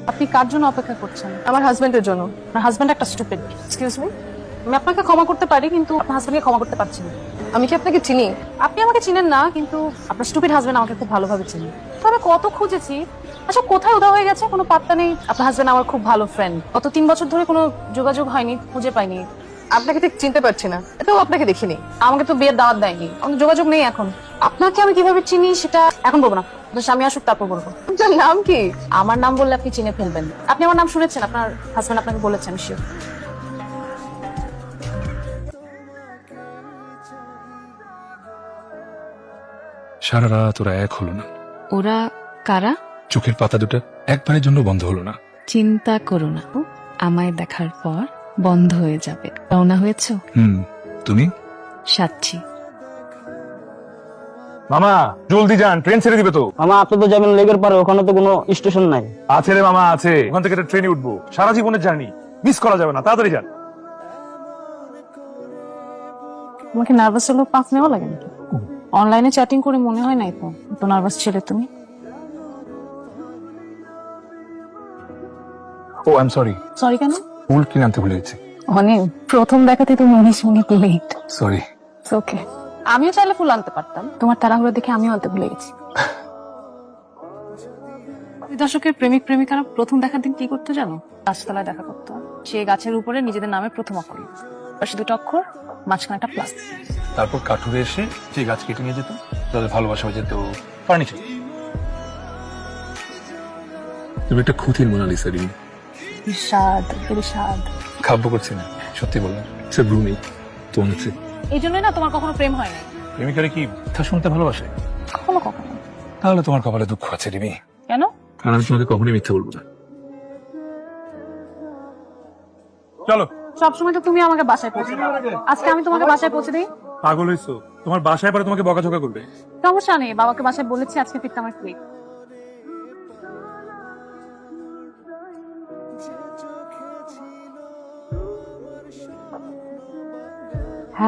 আপনি কার জন্য অপেক্ষা করছেন? আমার হাজবেন্ডের জন্য। আপনার হাজবেন্ড একটা স্টুপিড। এক্সকিউজ মি, আমি আপনাকে ক্ষমা করতে পারি, কিন্তু আপনার হাজবেন্ডকে ক্ষমা করতে পারছি না। আমি কি আপনাকে চিনি? আপনি আমাকে চিনেন না, কিন্তু আপনার স্টুপিড হাজবেন্ড আমাকে খুব ভালোভাবে চিনি। তবে কত খুঁজেছি, আচ্ছা কোথায় উধাও হয়ে গেছে কোনো পাত্তা নেই। আপনার হাজবেন্ড আমার খুব ভালো ফ্রেন্ড, গত 3 বছর ধরে কোনো যোগাযোগ হয়নি, খুঁজে পাইনি। আপনাকে ঠিক চিনতে পারছি না, এটাও আপনাকে দেখিনি। আমাকে তো বিয়ের দাওয়াত দেয়নি, আমাদের যোগাযোগ নেই এখন। আপনাকে আমি কিভাবে চিনি সেটা এখন বলবো না, আপনার স্বামী আসুক তারপর বলবো। আপনার নাম কি? আমার নাম বললে আপনি চিনে ফেলবেন। আপনি আমার নাম শুনেছেন? আপনার হাজবেন্ড আপনাকে বলেছেন শিওর? সারা রাত ওরা এক হলো না। ওরা কারা? চোখের পাতা দুটো একবারের জন্য বন্ধ হলো না। চিন্তা করো না, আমায় দেখার পর বন্ধ হয়ে যাবে। রওনা হয়েছো? তুমি? সাচ্ছি। মামা জলদি যান, ট্রেন ছেড়ে দিবে তো। মামা আপনি তো যাবেন লেগের পারে, ওখানে তো কোনো স্টেশন নাই। আছে রে মামা, আছে। ওখান থেকে একটা ট্রেনে উঠবো, সারা জীবনের জার্নি মিস করা যাবে না, তাড়াতাড়ি যান। তোমাকে নার্ভাস হলেও পাফ নেওয়া লাগে নাকি? অনলাইনে চ্যাটিং করে মনে হয় নাই তো নার্ভাস ছিলে তুমি। ও আই এম সরি। সরি কেন? ফুল কিনে আনতে ভুলে গেছি। অনেক প্রথম দেখাতে তুমি 19 মিনিট লেট। সরি। ওকে, আমিও চাইলে ফুল আনতে পারতাম, তোমার তাড়াহুড়ো দেখে আমিও আনতে ভুলে গেছি। দর্শকের প্রেমিক প্রেমিকারা প্রথম দেখার দিন কি করতে জানো? গাছতলায় দেখা করতো। সে গাছের উপরে নিজেদের নামে প্রথম অক্ষর, পাশে 2টা অক্ষর, মাঝখানে একটা প্লাস। তারপর কাঠুরে এসে যে গাছ কেটে নিয়ে যেত, তাদের ভালোবাসা হয়ে যেত ফার্নিচার। তুমি একটা খুঁতির মোনালিসা রিমি। ইরশাদ, ইরশাদ। খাব্য করছি না, সত্যি বললাম। সে ব্রুমি তোমার হচ্ছে। এই জন্যই না তোমার কখনো প্রেম হয় নাই। প্রেমিকারে কি কথা শুনতে ভালোবাসে? কখনো কখনো। তাহলে তোমার কপালে দুঃখ আছে রিমি। কেন? কারণ আমি তোমাকে কখনোই মিথ্যা বলবো না। চলো। সবসময় তো তুমি আমাকে বাসায় পৌঁছে দাও, আজকে আমি তোমাকে বাসায় পৌঁছে দিই। পাগল হইছো? তোমার বাসায় পরে তোমাকে বকাঝকা করবে। সমস্যা নেই, বাবাকে বাসায় বলেছি আজকে ফিরতে আমার free.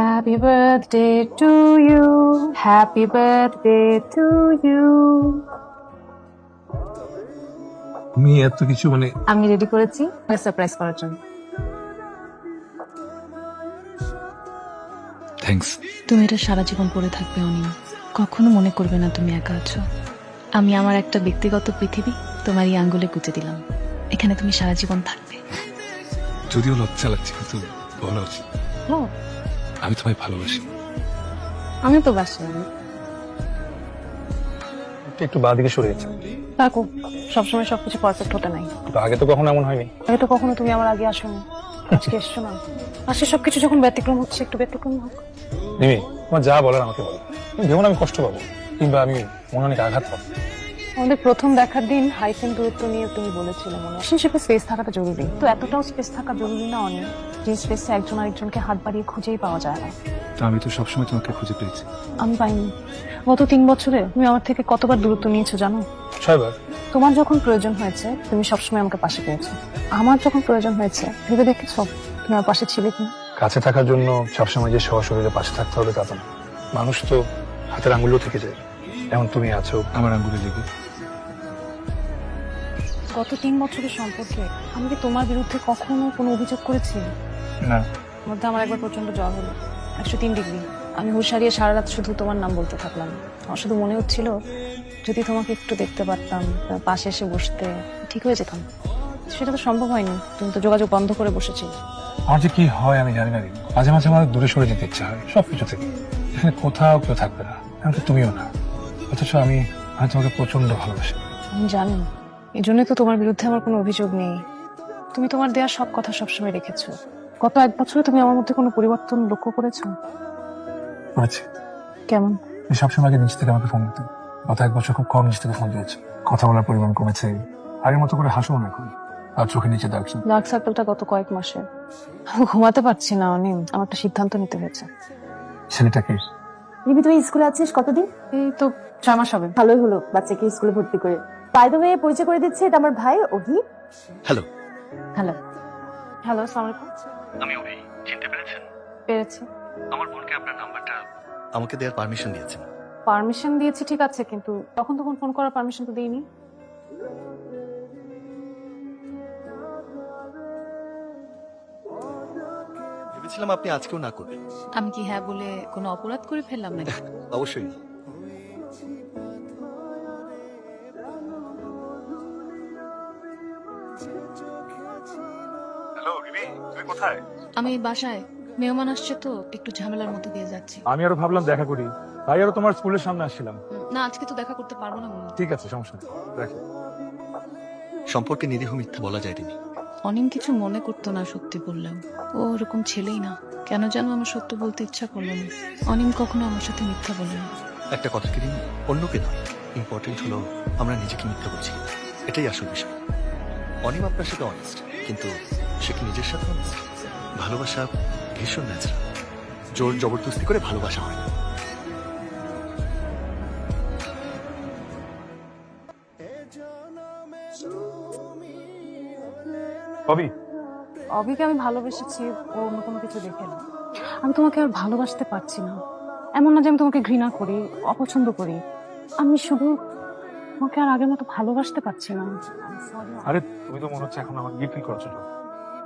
Happy birthday to you, happy birthday to you. তুমি এত কিছু মানে। আমি রেডি করেছি সারপ্রাইজ করার জন্য। থ্যাঙ্কস। তুমি এটা সারা জীবন পড়ে থাকবে অনিম, কখনো মনে করবে না তুমি একা আছো। আমি আমার একটা ব্যক্তিগত পৃথিবী তোমার এই আঙ্গুলে গুঁজে দিলাম, এখানে তুমি সারা জীবন থাকবে। যদিও লজ্জা লাগছে, কিন্তু বলা উচিত। ও, আমি তোমায় ভালোবাসি। আমি তো বাসায় একটু বাঁ দিকে সরে গেছে। থাকো, সবসময় সবকিছু পারফেক্ট হতে নাই। আগে তো কখনো এমন হয়নি। আগে তো কখনো তুমি আমার আগে আসোনি, আজকে এসছো না। আজকে সবকিছু যখন ব্যতিক্রম হচ্ছে, একটু ব্যতিক্রম হোক। রিমি, তোমার যা বলার আমাকে বলো। তুমি ভেবো না আমি কষ্ট পাবো, কিংবা আমি মনে অনেক আঘাত পাবো। আমাদের প্রথম দেখার দিন হাইফেন দূরত্ব নিয়ে তুমি বলেছিলে মনে হয় রিলেশনশিপে স্পেস থাকাটা জরুরি। তো এতটাও স্পেস থাকা জরুরি না অনেক, যে স্পেসে একজন আরেকজনকে হাত বাড়িয়ে খুঁজেই পাওয়া যায় না। তা আমি তো সবসময় তোমাকে খুঁজে পেয়েছি। আমি পাইনি। গত 3 বছরে তুমি আমার থেকে কতবার দূরত্ব নিয়েছো জানো? 6 বার। তোমার যখন প্রয়োজন হয়েছে তুমি সবসময় আমাকে পাশে পেয়েছো, আমার যখন প্রয়োজন হয়েছে ভেবে দেখেছো তুমি আমার পাশে ছিলে কিনা? কাছে থাকার জন্য সবসময় যে সশরীরে পাশে থাকতে হবে তা তো না। মানুষ তো হাতের আঙ্গুলও থেকে যায়, যেমন তুমি আছো আমার আঙ্গুলে লেগে। গত 3 বছরের সম্পর্কে আমি কি তোমার বিরুদ্ধে কখনো কোনো অভিযোগ করেছি? না। মধ্যে আমার একবার প্রচন্ড জ্বর হলো, 103 ডিগ্রি। আমি হুঁশ হারিয়ে সারা রাত শুধু তোমার নাম বলতে থাকলাম। আমার শুধু মনে হচ্ছিল যদি তোমাকে একটু দেখতে পারতাম, পাশে এসে বসতে, ঠিক হয়ে যেতাম। সেটা তো সম্ভব হয়নি, তুমি তো যোগাযোগ বন্ধ করে বসেছি। আমার যে কি হয় আমি জানি না রিমি। মাঝে মাঝে আমার দূরে সরে যেতে ইচ্ছা হয় সবকিছু থেকে। এখানে কোথাও কেউ থাকবে না, এমনকি তুমিও না। অথচ আমি তোমাকে প্রচন্ড ভালোবাসি। আমি জানি, এই জন্যই তো তোমার বিরুদ্ধে আমার কোনো অভিযোগ নেই। তুমি তোমার দেওয়ার সব কথা সবসময় রেখেছো। গত 1 বছরে তুমি আমার মধ্যে কোনো পরিবর্তন লক্ষ্য করেছো? করেছি। কেমন? তুমি সবসময় আগে নিজ থেকে আমাকে ফোন দিতে, গত 1 বছর খুব কম নিজ থেকে ফোন দিয়েছো। কথা বলার পরিমাণ কমেছে, আগের মতো করে হাসো না এখন, আর চোখে নিচে দাগছে। ডার্ক সার্কেলটা গত কয়েক মাসে। আমি ঘুমাতে পারছি না অনিম, আমার একটা সিদ্ধান্ত নিতে হয়েছে। ছেলেটাকে রিমি তুই স্কুলে আছিস কতদিন? এই তো 6 মাস হবে। ভালোই হলো বাচ্চাকে স্কুলে ভর্তি করে। বাই দ্য ওয়ে পরিচয় করে দিচ্ছে, এটা আমার ভাই অভি। হ্যালো। হ্যালো হ্যালো, আসসালামু আলাইকুম। আমি অভি, চিনতে পেরেছেন? পেরেছি। আমার বোনকে আপনার নাম্বারটা আমাকে দেওয়ার পারমিশন দিয়েছেন। পারমিশন দিয়েছি ঠিক আছে, কিন্তু তখন ফোন করার পারমিশন তো দিইনি। ভেবেছিলাম আপনি আজকেও না করবেন। আমি কি হ্যাঁ বলে কোনো অপরাধ করে ফেললাম নাকি? অবশ্যই না। হ্যালো রিমি, তুমি কোথায়? আমি বাসায়, মেহমান আসছে তো একটু ঝামেলার মধ্যে দিয়ে যাচ্ছি। আমি আরো ভাবলাম দেখা করি, তাই আরো তোমার স্কুলের সামনে আসছিলাম। না, আজকে তো দেখা করতে পারবো না মনে হয়। ঠিক আছে, সমস্যা নেই, রাখি। সম্পর্কে নিরীহ মিথ্যা বলা যায় রিমি। অনিম কিছু মনে করতো না সত্যি বললেও। ও ওরকম ছেলেই না। কেন যেন আমার সত্য বলতে ইচ্ছা করলো না। অনিম কখনো আমার সাথে মিথ্যা বলে না। একটা কথা কি রিমি, অন্যকে নয়, ইম্পর্টেন্ট হলো আমরা নিজেকে মিথ্যা বলছি কিনা। এটাই আসল বিষয়। অনিম আপনার সাথে অনেস্ট, কিন্তু সে কি নিজের সাথে অনেস্ট? ভালোবাসা ভীষণ ন্যাচারাল, জোর জবরদস্তি করে ভালোবাসা হয় না। কবি, অবিকে আমি ভালোবেসেছি, ও অন্য কোনো কিছু দেখে না। আমি তোমাকে আর ভালোবাসতে পারছি না। এমন না যে আমি তোমাকে ঘৃণা করি, অপছন্দ করি। আমি শুধু তোমাকে আর আগের মতো ভালোবাসতে পারছি না। আরে তুমি তো মনে হচ্ছে এখন আমার গিফট ফিল করছো।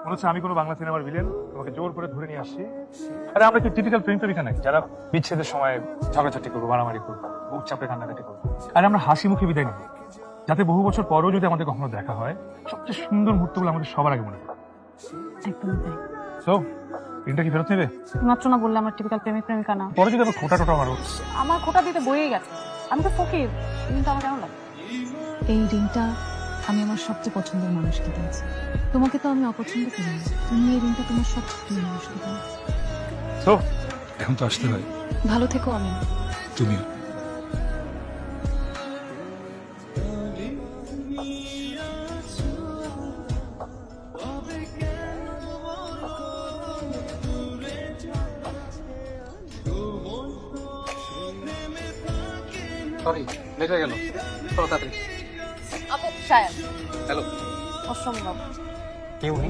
মনে হচ্ছে আমি কোনো বাংলা সিনেমার ভিলেন, তোমাকে জোর করে ধরে নিয়ে আসছি। আরে আমরা কি টিপিক্যাল প্রেম প্রেমিকা নাকি যারা বিচ্ছেদের সময় ঝগড়াঝাটি করবো, মারামারি করবো, বুক চাপড়ে কান্নাকাটি করবো? আরে আমরা হাসি মুখে বিদায় নেবো, যাতে বহু বছর পরেও যদি আমাদের কখনো দেখা হয়, সবচেয়ে সুন্দর মুহূর্তগুলো আমাদের সবার আগে মনে পড়ে। একদমই তাই। তো ঋণটা কি ফেরত নেবে? মাত্র না বললে আমার টিপিক্যাল প্রেমিক প্রেমিকা না। পরে যদি আবার খোটা টোটা মারো। আমার খোটা দিতে বইয়ে গেছে। আমি তো ফকির, কিন্তু আমার কেন লাগে? এই ঋণটা আমি আমার সবচেয়ে পছন্দের মানুষকে দিয়েছি। তোমাকে তো আমি অপছন্দ করি না। তুমি এই ঋণটা তোমার সবচেয়ে প্রিয় মানুষকে দিয়েছি। তো এখন তো আসতে হয়। ভালো থেকো অনিম। তুমিও। সরি, লেট হয়ে গেল, চলো তাড়াতাড়ি। আপু সায়ান, হ্যালো, অসম্ভব। কে উনি?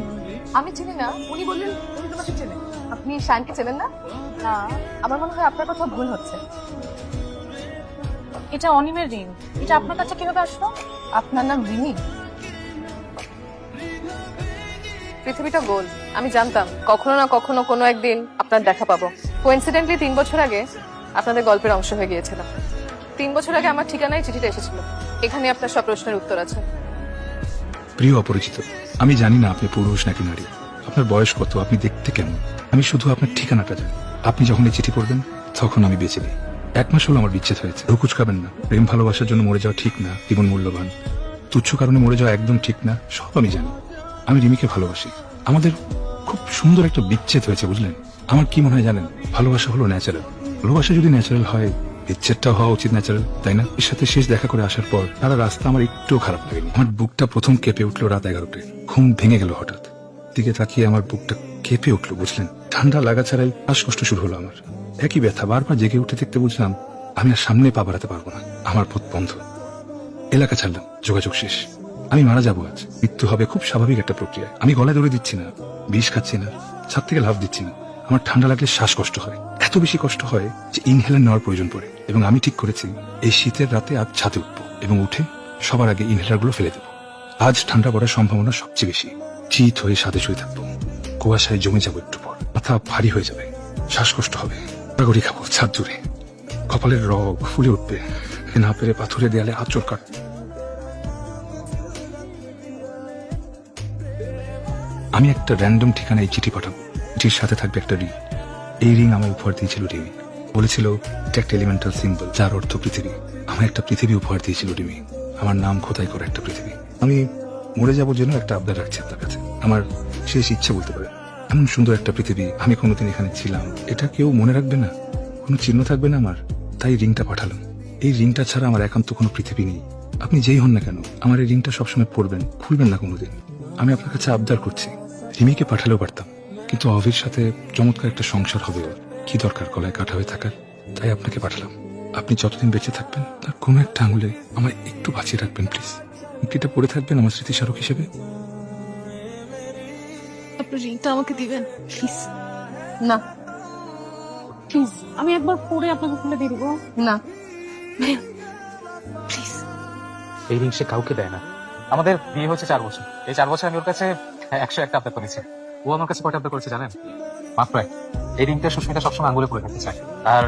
আমি চিনি না, উনি বললেন উনি তোমাকে চেনেন। আপনি শায়নকে চেনেন না? না, আমার মনে হয় আপনার কথা ভুল হচ্ছে। এটা অনিমের ঋণ। এটা আপনার কাছে কিভাবে আসলো? আপনার নাম রিমি? পৃথিবীটা গোল, আমি জানতাম কখনো না কখনো কোনো একদিন আপনার দেখা পাবো। কোইন্সিডেন্টলি 3 বছর আগে আপনাদের গল্পের অংশ হয়ে গিয়েছিলাম। 3 বছর আগে আমার ঠিকানায় চিঠিটা এসেছিল। এখানে আপনার সব প্রশ্নের উত্তর আছে। প্রিয় অপরিচিত, আমি জানি না আপনি পুরুষ নাকি নারী, আপনার বয়স কত, আপনি দেখতে কেমন। আমি শুধু আপনার ঠিকানাটা জানি। আপনি যখন এই চিঠি পড়বেন তখন আমি বেঁচে নেই। 1 মাস হলো আমার বিচ্ছেদ হয়েছে। রুকুচকাবেন না। প্রেম ভালোবাসার জন্য মরে যাওয়া ঠিক না, জীবন মূল্যবান। তুচ্ছ কারণে মরে যাওয়া একদম ঠিক না, সব আমি জানি। আমি রিমিকে ভালোবাসি। আমাদের খুব সুন্দর একটা বিচ্ছেদ হয়েছে, বুঝলেন? আমার কি মনে হয় জানেন, ভালোবাসা হলো ন্যাচারাল। ভালোবাসা যদি ন্যাচারাল হয়, বিচ্ছেদটা হওয়া উচিত ন্যাচারাল, তাই না? এর সাথে শেষ দেখা করে আসার পর সারা রাস্তা আমার একটুও খারাপ লাগেনি। আমার বুকটা প্রথম কেঁপে উঠলো রাত 11টায়। ঘুম ভেঙে গেল হঠাৎ। দিকে তাকিয়ে আমার বুকটা কেঁপে উঠলো, বুঝলেন? ঠান্ডা লাগা ছাড়াই শ্বাসকষ্ট শুরু হলো আমার। একই ব্যথা বারবার জেগে উঠে দেখতে বুঝলাম আমি আর সামনে পা বাড়াতে পারবো না। আমার পথ বন্ধ। এলাকা ছাড়লাম, যোগাযোগ শেষ। আমি মারা যাবো আজ। মৃত্যু হবে খুব স্বাভাবিক একটা প্রক্রিয়া। আমি গলায় দড়ি দিচ্ছি না, বিষ খাচ্ছি না, ছাদ থেকে লাফ দিচ্ছি না। আমার ঠান্ডা লাগলে শ্বাসকষ্ট হয়, এত বেশি কষ্ট হয় যে ইনহেলার নেওয়ার প্রয়োজন পড়ে। এবং আমি ঠিক করেছি এই শীতের রাতে আজ ছাদে উঠবো এবং উঠে সবার আগে ইনহেলার গুলো ফেলে দেবো। আজ ঠান্ডা পড়ার সম্ভাবনা সবচেয়ে বেশি। চিত হয়ে সাথে শুয়ে থাকবো, কুয়াশায় জমে যাবো একটু পর, মাথা ভারী হয়ে যাবে, শ্বাসকষ্ট হবে, গড়ি খাবো ছাদ জুড়ে, কপালের রগ ফুলে উঠবে, না পেরে পাথুরে দেয়ালে আঁচড় কাট। আমি একটা র্যান্ডম ঠিকানায় চিঠি পাঠাবো। চিঠির সাথে থাকবে একটা রিং। এই রিং আমায় উপহার দিয়েছিল রিমি। বলেছিল এটা একটা এলিমেন্টাল সিম্বল, যার অর্থ পৃথিবী। আমার একটা পৃথিবী উপহার দিয়েছিল রিমি, আমার নাম খোদাই করা একটা পৃথিবী। আমি মরে যাবো যেন একটা আবদার রাখছি আপনার কাছে, আমার শেষ ইচ্ছে বলতে পারে। এমন সুন্দর একটা পৃথিবী, আমি কোনোদিন এখানে ছিলাম, এটা কেউ মনে রাখবে না, কোনো চিহ্ন থাকবে না আমার। তাই রিংটা পাঠালাম। এই রিংটা ছাড়া আমার একান্ত কোনো পৃথিবী নেই। আপনি যেই হন না কেন, আমার এই রিংটা সবসময় পরবেন, খুলবেন না কোনোদিন। আমি আপনার কাছে আবদার করছি। রিমিকে পাঠালেও পারতাম, কিন্তু অভির সাথে চমৎকার একটা সংসার হবে ওর। কি দরকার গলায় কাটা হয়ে থাকার? তাই আপনাকে পাঠালাম। আপনি যতদিন বেঁচে থাকবেন তার কোনো একটা আঙুলে আমার একটু বাঁচিয়ে রাখবেন প্লিজ। মুক্তিটা পড়ে থাকবেন আমার স্মৃতিস্মারক হিসেবে। আপনার ঋণটা আমাকে দিবেন প্লিজ। না প্লিজ, আমি একবার পড়ে আপনাকে খুলে দিয়ে দিব। না, প্লিজ। এই রিং সে কাউকে দেয় না। আমাদের বিয়ে হচ্ছে 4 বছর। এই 4 বছর আমি ওর কাছে 101টা আবদার করেছি। ও আমার কাছে কয়টা আবদার করেছে জানেন? মাত্র এই রিংটা সুস্মিতা সবসময় আঙ্গুলে পরে থাকতে চায়, আর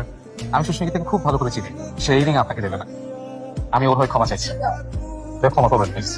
আমি সুস্মিতাকে খুব ভালো করে চিনি, সেই রিং আপনাকে দেবে না। আমি ওর হয়ে ক্ষমা চাইছি, ক্ষমা করবেন প্লিজ।